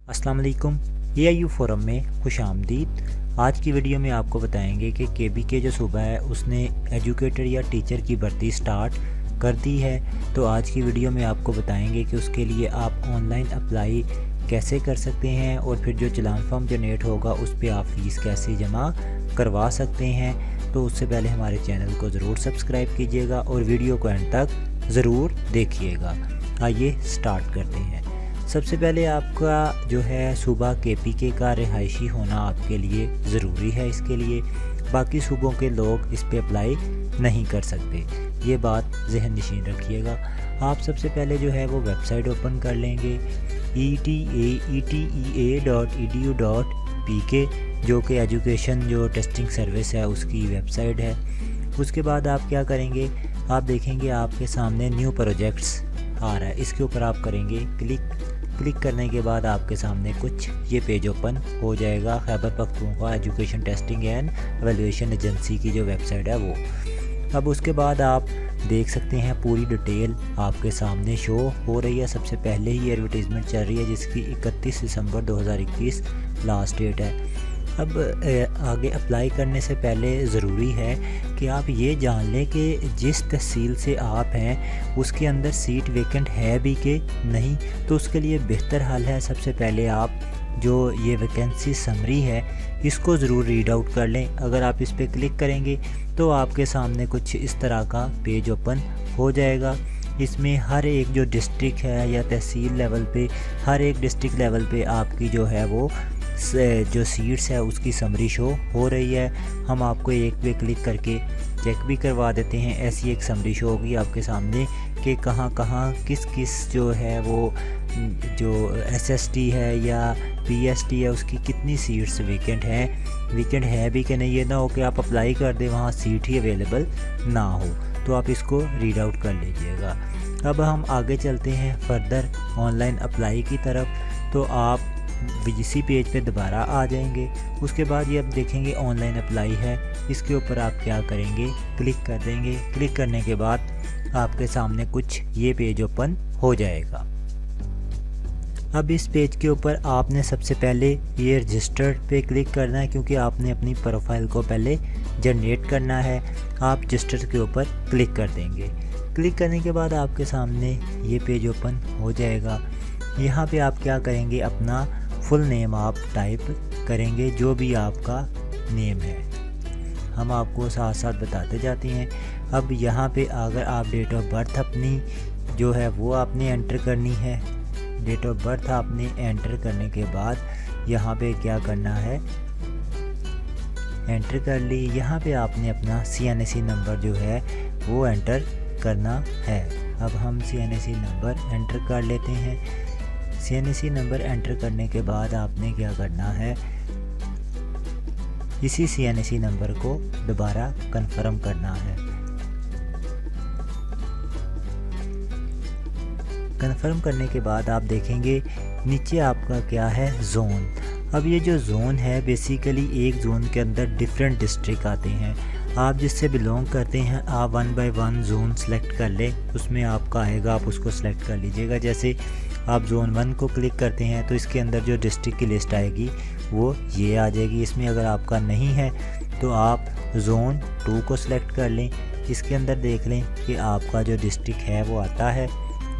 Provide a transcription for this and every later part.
अस्सलाम वालेकुम। AIU forum में खुश आमदीद। आज की वीडियो में आपको बताएंगे कि KBK जो सूबा है उसने एजुकेटर या टीचर की भर्ती स्टार्ट कर दी है। तो आज की वीडियो में आपको बताएंगे कि उसके लिए आप ऑनलाइन अप्लाई कैसे कर सकते हैं और फिर जो चलान फॉर्म जनरेट होगा उस पर आप फ़ीस कैसे जमा करवा सकते हैं। तो उससे पहले हमारे चैनल को ज़रूर सब्सक्राइब कीजिएगा और वीडियो को एंड तक ज़रूर देखिएगा। आइए स्टार्ट करते हैं। सबसे पहले आपका जो है सूबा KPK का रिहायशी होना आपके लिए ज़रूरी है। इसके लिए बाकी सूबों के लोग इस पे अप्लाई नहीं कर सकते, ये बात जहन नशीन रखिएगा। आप सबसे पहले जो है वो वेबसाइट ओपन कर लेंगे etea.edu.pk जो कि एजुकेशन जो टेस्टिंग सर्विस है उसकी वेबसाइट है। उसके बाद आप क्या करेंगे, आप देखेंगे आपके सामने न्यू प्रोजेक्ट्स आ रहा है, इसके ऊपर आप करेंगे क्लिक करने के बाद आपके सामने कुछ ये पेज ओपन हो जाएगा। Khyber Pakhtunkhwa education testing and evaluation agency की जो वेबसाइट है वो। अब उसके बाद आप देख सकते हैं पूरी डिटेल आपके सामने शो हो रही है। सबसे पहले ही एडवर्टीज़मेंट चल रही है जिसकी 31 दिसंबर 2021 लास्ट डेट है। अब आगे अप्लाई करने से पहले ज़रूरी है कि आप ये जान लें कि जिस तहसील से आप हैं उसके अंदर सीट वेकेंट है भी कि नहीं। तो उसके लिए बेहतर हल है, सबसे पहले आप जो ये वैकेंसी समरी है इसको ज़रूर रीड आउट कर लें। अगर आप इस पर क्लिक करेंगे तो आपके सामने कुछ इस तरह का पेज ओपन हो जाएगा। इसमें हर एक जो डिस्ट्रिक्ट है या तहसील लेवल पे, हर एक डिस्ट्रिक्ट लेवल पे आपकी जो है वो जो सीट्स है उसकी समरी शो हो रही है। हम आपको एक पे क्लिक करके चेक भी करवा देते हैं। ऐसी एक समरी शो होगी आपके सामने कि कहाँ कहाँ किस जो है वो जो SST है या PST है उसकी कितनी सीट्स वेकेंट है भी कि नहीं। ये ना हो कि आप अप्लाई कर दें वहाँ सीट ही अवेलेबल ना हो। तो आप इसको रीड आउट कर लीजिएगा। अब हम आगे चलते हैं फर्दर ऑनलाइन अप्लाई की तरफ। तो आप इसी पेज पे दोबारा आ जाएंगे। उसके बाद ये अब देखेंगे ऑनलाइन अप्लाई है, इसके ऊपर आप क्या करेंगे, क्लिक कर देंगे। क्लिक करने के बाद आपके सामने कुछ ये पेज ओपन हो जाएगा। अब इस पेज के ऊपर आपने सबसे पहले ये रजिस्टर्ड पे क्लिक करना है क्योंकि आपने अपनी प्रोफाइल को पहले जनरेट करना है। आप रजिस्टर के ऊपर क्लिक कर देंगे। क्लिक करने के बाद आपके सामने ये पेज ओपन हो जाएगा। यहाँ पे आप क्या करेंगे, अपना फुल नेम आप टाइप करेंगे, जो भी आपका नेम है हम आपको साथ साथ बताते जाते हैं। अब यहाँ पे अगर आप डेट ऑफ बर्थ अपनी जो है वो आपने एंटर करनी है। डेट ऑफ बर्थ आपने एंटर करने के बाद यहाँ पे क्या करना है, एंटर कर ली। यहाँ पे आपने अपना CNSE नंबर जो है वो एंटर करना है। अब हम CNSE नंबर एंटर कर लेते हैं। CNSE नंबर एंटर करने के बाद आपने क्या करना है, इसी CNSE नंबर को दोबारा कंफर्म करना है। कंफर्म करने के बाद आप देखेंगे नीचे आपका क्या है, जोन। अब ये जो जोन है बेसिकली एक जोन के अंदर डिफरेंट डिस्ट्रिक्ट आते हैं। आप जिससे बिलोंग करते हैं आप 1 बाय 1 जोन सेलेक्ट कर लें, उसमें आपका आएगा, आप उसको सेलेक्ट कर लीजिएगा। जैसे आप जोन 1 को क्लिक करते हैं तो इसके अंदर जो डिस्ट्रिक्ट की लिस्ट आएगी वो ये आ जाएगी। इसमें अगर आपका नहीं है तो आप जोन 2 को सिलेक्ट कर लें। इसके अंदर देख लें कि आपका जो डिस्ट्रिक्ट है वो आता है।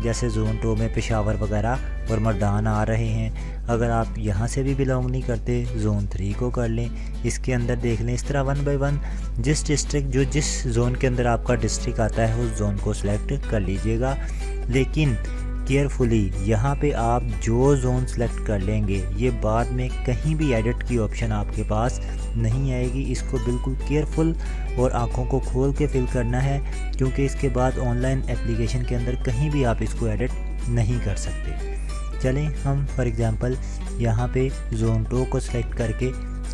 जैसे जोन 2 में पेशावर वगैरह और मर्दान आ रहे हैं। अगर आप यहाँ से भी बिलोंग नहीं करते जोन 3 को कर लें। इसके अंदर देख लें इस तरह 1 बाय 1 जिस जोन के अंदर आपका डिस्ट्रिक्ट आता है उस जोन को सिलेक्ट कर लीजिएगा। लेकिन केयरफुली यहाँ पे आप जो जोन सेलेक्ट कर लेंगे ये बाद में कहीं भी एडिट की ऑप्शन आपके पास नहीं आएगी। इसको बिल्कुल केयरफुल और आंखों को खोल के फिल करना है क्योंकि इसके बाद ऑनलाइन एप्लीकेशन के अंदर कहीं भी आप इसको एडिट नहीं कर सकते। चलें हम फॉर एग्ज़ाम्पल यहाँ पे जोन 2 को सिलेक्ट करके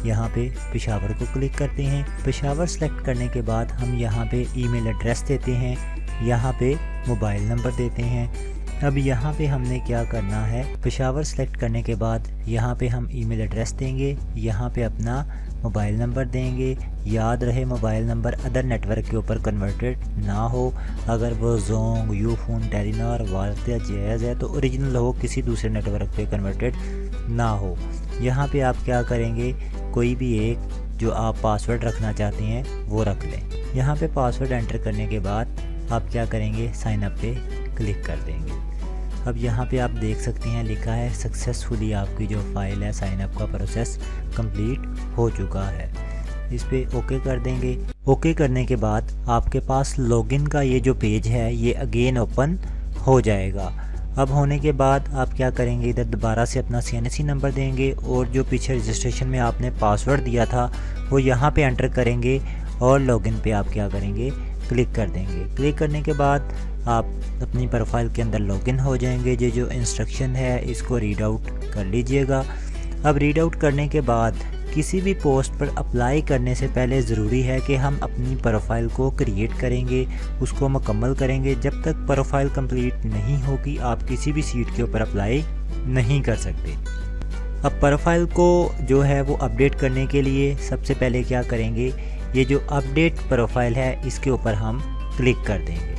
यहाँ पे पेशावर को क्लिक करते हैं। पेशावर सेलेक्ट करने के बाद हम यहाँ पे ईमेल एड्रेस देते हैं, यहाँ पे मोबाइल नंबर देते हैं। अब यहाँ पे हमने क्या करना है, पेशावर सेलेक्ट करने के बाद यहाँ पे हम ईमेल एड्रेस देंगे, यहाँ पे अपना मोबाइल नंबर देंगे। याद रहे मोबाइल नंबर अदर नेटवर्क के ऊपर कन्वर्टेड ना हो। अगर वो जोंग, यूफोन, टेलीनॉर, वारत या जैज़ है तो ओरिजिनल हो, किसी दूसरे नेटवर्क पे कन्वर्टेड ना हो। यहाँ पे आप क्या करेंगे, कोई भी एक जो आप पासवर्ड रखना चाहते हैं वो रख लें। यहाँ पे पासवर्ड एंटर करने के बाद आप क्या करेंगे, साइन अप पे क्लिक कर देंगे। अब यहाँ पे आप देख सकते हैं लिखा है सक्सेसफुली आपकी जो फाइल है साइन अप का प्रोसेस कंप्लीट हो चुका है। इस पे ओके कर देंगे। ओके करने के बाद आपके पास लॉगिन का ये जो पेज है ये अगेन ओपन हो जाएगा। अब होने के बाद आप क्या करेंगे, इधर दोबारा से अपना CNC नंबर देंगे और जो पीछे रजिस्ट्रेशन में आपने पासवर्ड दिया था वो यहाँ पे एंटर करेंगे और लॉगिन पे आप क्या करेंगे, क्लिक कर देंगे। क्लिक करने के बाद आप अपनी प्रोफाइल के अंदर लॉगिन हो जाएंगे। ये जो इंस्ट्रक्शन है इसको रीड आउट कर लीजिएगा। अब रीड आउट करने के बाद किसी भी पोस्ट पर अप्लाई करने से पहले ज़रूरी है कि हम अपनी प्रोफाइल को क्रिएट करेंगे, उसको मुकम्मल करेंगे। जब तक प्रोफाइल कंप्लीट नहीं होगी आप किसी भी सीट के ऊपर अप्लाई नहीं कर सकते। अब प्रोफाइल को जो है वो अपडेट करने के लिए सबसे पहले क्या करेंगे, ये जो अपडेट प्रोफाइल है इसके ऊपर हम क्लिक कर देंगे।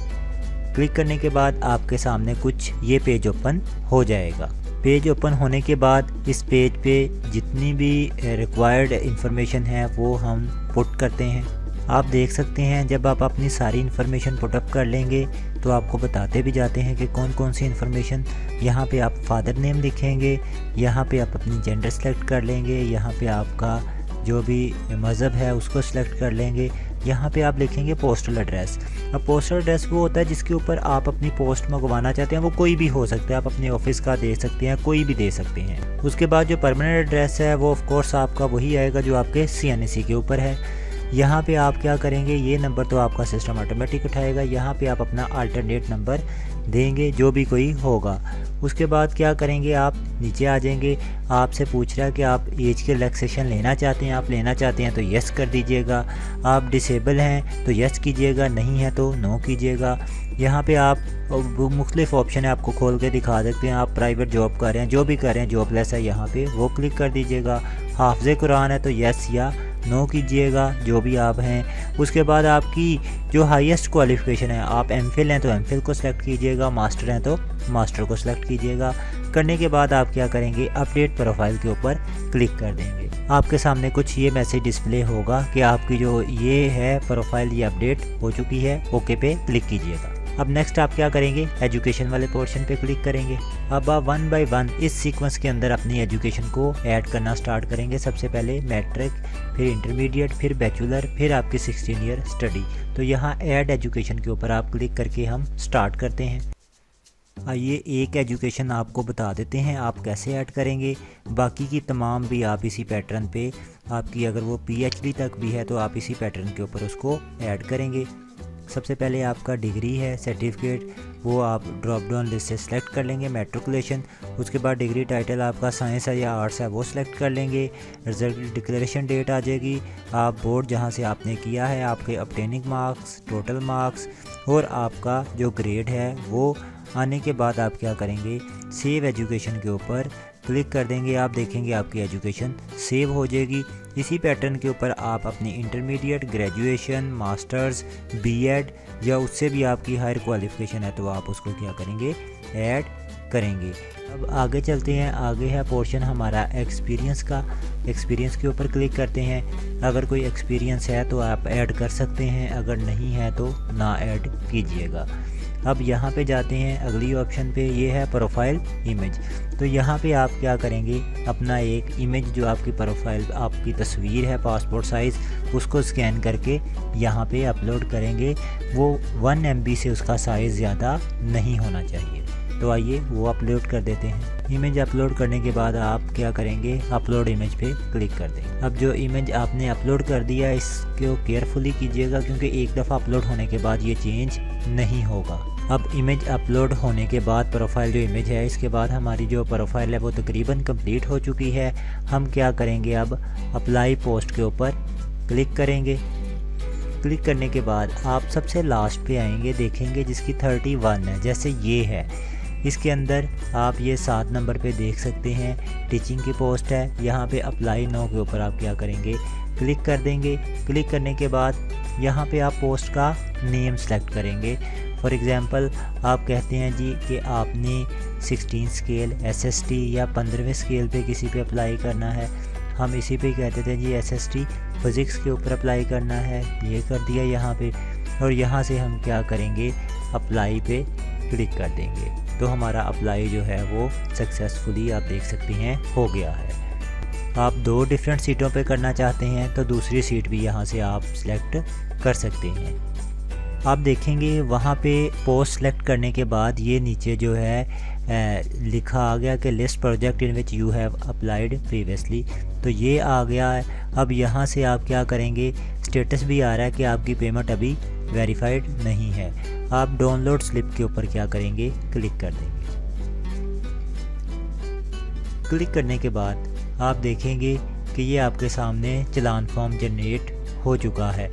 क्लिक करने के बाद आपके सामने कुछ ये पेज ओपन हो जाएगा। पेज ओपन होने के बाद इस पेज पे जितनी भी रिक्वायर्ड इन्फॉर्मेशन है वो हम पुट करते हैं। आप देख सकते हैं जब आप अपनी सारी इन्फॉर्मेशन पुटअप कर लेंगे तो आपको बताते भी जाते हैं कि कौन कौन सी इन्फॉर्मेशन। यहाँ पे आप फादर नेम लिखेंगे, यहाँ पे आप अपनी जेंडर सेलेक्ट कर लेंगे, यहाँ पे आपका जो भी मज़हब है उसको सिलेक्ट कर लेंगे। यहाँ पे आप लिखेंगे पोस्टल एड्रेस। अब पोस्टल एड्रेस वो होता है जिसके ऊपर आप अपनी पोस्ट मंगवाना चाहते हैं, वो कोई भी हो सकता है, आप अपने ऑफिस का दे सकते हैं, कोई भी दे सकते हैं। उसके बाद जो परमानेंट एड्रेस है वो ऑफ कोर्स आपका वही आएगा जो आपके CNC के ऊपर है। यहाँ पे आप क्या करेंगे, ये नंबर तो आपका सिस्टम ऑटोमेटिक उठाएगा। यहाँ पे आप अपना अल्टरनेट नंबर देंगे जो भी कोई होगा। उसके बाद क्या करेंगे, आप नीचे आ जाएंगे। आपसे पूछ रहा है कि आप एज के रिलैक्सेशन लेना चाहते हैं। आप लेना चाहते हैं तो यस कर दीजिएगा। आप डिसेबल हैं तो यस कीजिएगा, नहीं है तो नो कीजिएगा। यहाँ पे आप मुख्तलिफ ऑप्शन है, आपको खोल के दिखा देते हैं। आप प्राइवेट जॉब कर रहे हैं, जो भी कर रहे हैं, जॉबलेस है, यहाँ पे वो क्लिक कर दीजिएगा। हाफ़िज़ कुरान है तो यस या नो कीजिएगा, जो भी आप हैं। उसके बाद आपकी जो हाईएस्ट क्वालिफ़िकेशन है, आप MPhil हैं तो MPhil को सिलेक्ट कीजिएगा, मास्टर हैं तो मास्टर को सिलेक्ट कीजिएगा। करने के बाद आप क्या करेंगे, अपडेट प्रोफाइल के ऊपर क्लिक कर देंगे। आपके सामने कुछ ये मैसेज डिस्प्ले होगा कि आपकी जो ये है प्रोफाइल ये अपडेट हो चुकी है, ओके पे क्लिक कीजिएगा। अब नेक्स्ट आप क्या करेंगे, एजुकेशन वाले पोर्शन पे क्लिक करेंगे। अब आप 1 बाय 1 इस सीक्वेंस के अंदर अपनी एजुकेशन को ऐड करना स्टार्ट करेंगे। सबसे पहले मैट्रिक, फिर इंटरमीडिएट, फिर बैचलर, फिर आपकी 16 ईयर स्टडी। तो यहाँ ऐड एजुकेशन के ऊपर आप क्लिक करके हम स्टार्ट करते हैं। आइए एक एजुकेशन आपको बता देते हैं आप कैसे ऐड करेंगे। बाकी की तमाम भी आप इसी पैटर्न पे, आपकी अगर वो PhD तक भी है तो आप इसी पैटर्न के ऊपर उसको ऐड करेंगे। सबसे पहले आपका डिग्री है, सर्टिफिकेट, वो आप ड्रॉप डाउन लिस्ट से सिलेक्ट कर लेंगे, मैट्रिकुलेशन। उसके बाद डिग्री टाइटल आपका साइंस है या आर्ट्स है वो सिलेक्ट कर लेंगे। रिजल्ट डिक्लेरेशन डेट आ जाएगी, आप बोर्ड जहाँ से आपने किया है, आपके ऑब्टेनिंग मार्क्स, टोटल मार्क्स और आपका जो ग्रेड है वो आने के बाद आप क्या करेंगे, सेव एजुकेशन के ऊपर क्लिक कर देंगे। आप देखेंगे आपकी एजुकेशन सेव हो जाएगी। इसी पैटर्न के ऊपर आप अपनी इंटरमीडिएट, ग्रेजुएशन, मास्टर्स, B.Ed या उससे भी आपकी हायर क्वालिफिकेशन है तो आप उसको क्या करेंगे, ऐड करेंगे। अब आगे चलते हैं। आगे है पोर्शन हमारा एक्सपीरियंस का। एक्सपीरियंस के ऊपर क्लिक करते हैं। अगर कोई एक्सपीरियंस है तो आप ऐड कर सकते हैं, अगर नहीं है तो ना ऐड कीजिएगा। अब यहाँ पे जाते हैं अगली ऑप्शन पे, ये है प्रोफाइल इमेज। तो यहाँ पे आप क्या करेंगे, अपना एक इमेज जो आपकी प्रोफाइल, आपकी तस्वीर है पासपोर्ट साइज़, उसको स्कैन करके यहाँ पे अपलोड करेंगे। वो 1 MB से उसका साइज़ ज़्यादा नहीं होना चाहिए। तो आइए वो अपलोड कर देते हैं। इमेज अपलोड करने के बाद आप क्या करेंगे, अपलोड इमेज पे क्लिक कर देंगे। अब जो इमेज आपने अपलोड कर दिया इसको केयरफुली कीजिएगा क्योंकि एक दफ़ा अपलोड होने के बाद ये चेंज नहीं होगा। अब इमेज अपलोड होने के बाद प्रोफाइल जो इमेज है, इसके बाद हमारी जो प्रोफाइल है वो तकरीबन कंप्लीट हो चुकी है। हम क्या करेंगे, अब अप्लाई पोस्ट के ऊपर क्लिक करेंगे। क्लिक करने के बाद आप सबसे लास्ट पे आएंगे, देखेंगे जिसकी 31 है, जैसे ये है। इसके अंदर आप ये 7 नंबर पे देख सकते हैं टीचिंग की पोस्ट है। यहाँ पे अप्लाई नाउ के ऊपर आप क्या करेंगे, क्लिक कर देंगे। क्लिक करने के बाद यहाँ पे आप पोस्ट का नेम सेलेक्ट करेंगे। फॉर एग्ज़ाम्पल आप कहते हैं जी कि आपने 16 स्केल SST या 15वें स्केल पे किसी पे अप्लाई करना है। हम इसी पे कहते थे जी SST फिज़िक्स के ऊपर अप्लाई करना है, ये कर दिया यहाँ पे। और यहाँ से हम क्या करेंगे, अप्लाई पे क्लिक कर देंगे तो हमारा अप्लाई जो है वो सक्सेसफुली आप देख सकते हैं हो गया है। आप 2 डिफरेंट सीटों पे करना चाहते हैं तो दूसरी सीट भी यहाँ से आप सिलेक्ट कर सकते हैं। आप देखेंगे वहाँ पे पोस्ट सेलेक्ट करने के बाद ये नीचे जो है लिखा आ गया कि list project in which you have applied previously, तो ये आ गया है। अब यहाँ से आप क्या करेंगे, स्टेटस भी आ रहा है कि आपकी पेमेंट अभी वेरीफाइड नहीं है। आप डाउनलोड स्लिप के ऊपर क्या करेंगे, क्लिक कर देंगे। क्लिक करने के बाद आप देखेंगे कि ये आपके सामने चालान फॉर्म जनरेट हो चुका है।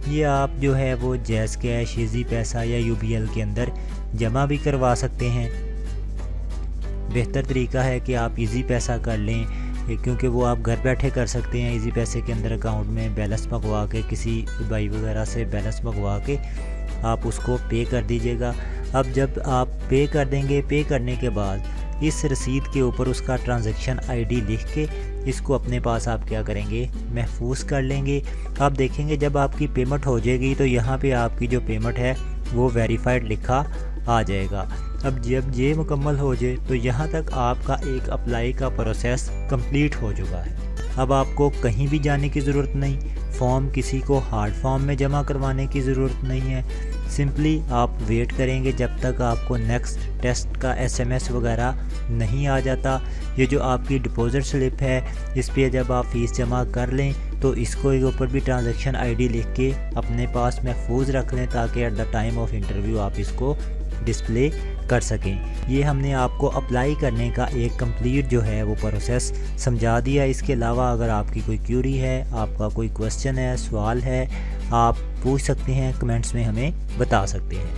ये आप जो है वो जैज़ कैश, इजी पैसा या UBL के अंदर जमा भी करवा सकते हैं। बेहतर तरीका है कि आप इजी पैसा कर लें क्योंकि वो आप घर बैठे कर सकते हैं। इजी पैसे के अंदर अकाउंट में बैलेंस मंगवा के, किसी भाई वगैरह से बैलेंस मंगवा के आप उसको पे कर दीजिएगा। अब जब आप पे कर देंगे, पे करने के बाद इस रसीद के ऊपर उसका ट्रांजैक्शन ID लिख के इसको अपने पास आप क्या करेंगे, महफूज कर लेंगे। आप देखेंगे जब आपकी पेमेंट हो जाएगी तो यहाँ पे आपकी जो पेमेंट है वो वेरीफाइड लिखा आ जाएगा। अब जब ये मुकम्मल हो जाए तो यहाँ तक आपका एक अप्लाई का प्रोसेस कंप्लीट हो चुका है। अब आपको कहीं भी जाने की ज़रूरत नहीं, फॉर्म किसी को हार्ड फॉर्म में जमा करवाने की ज़रूरत नहीं है। सिंपली आप वेट करेंगे जब तक आपको नेक्स्ट टेस्ट का SMS वगैरह नहीं आ जाता। ये जो आपकी डिपॉजिट स्लिप है इस पर जब आप फ़ीस जमा कर लें तो इसको ऊपर भी ट्रांजैक्शन ID लिख के अपने पास महफूज रख लें ताकि at the time of interview आप इसको डिस्प्ले कर सकें। ये हमने आपको अप्लाई करने का एक कंप्लीट जो है वो प्रोसेस समझा दिया। इसके अलावा अगर आपकी कोई क्यूरी है, आपका कोई क्वेश्चन है, सवाल है, आप पूछ सकते हैं, कमेंट्स में हमें बता सकते हैं।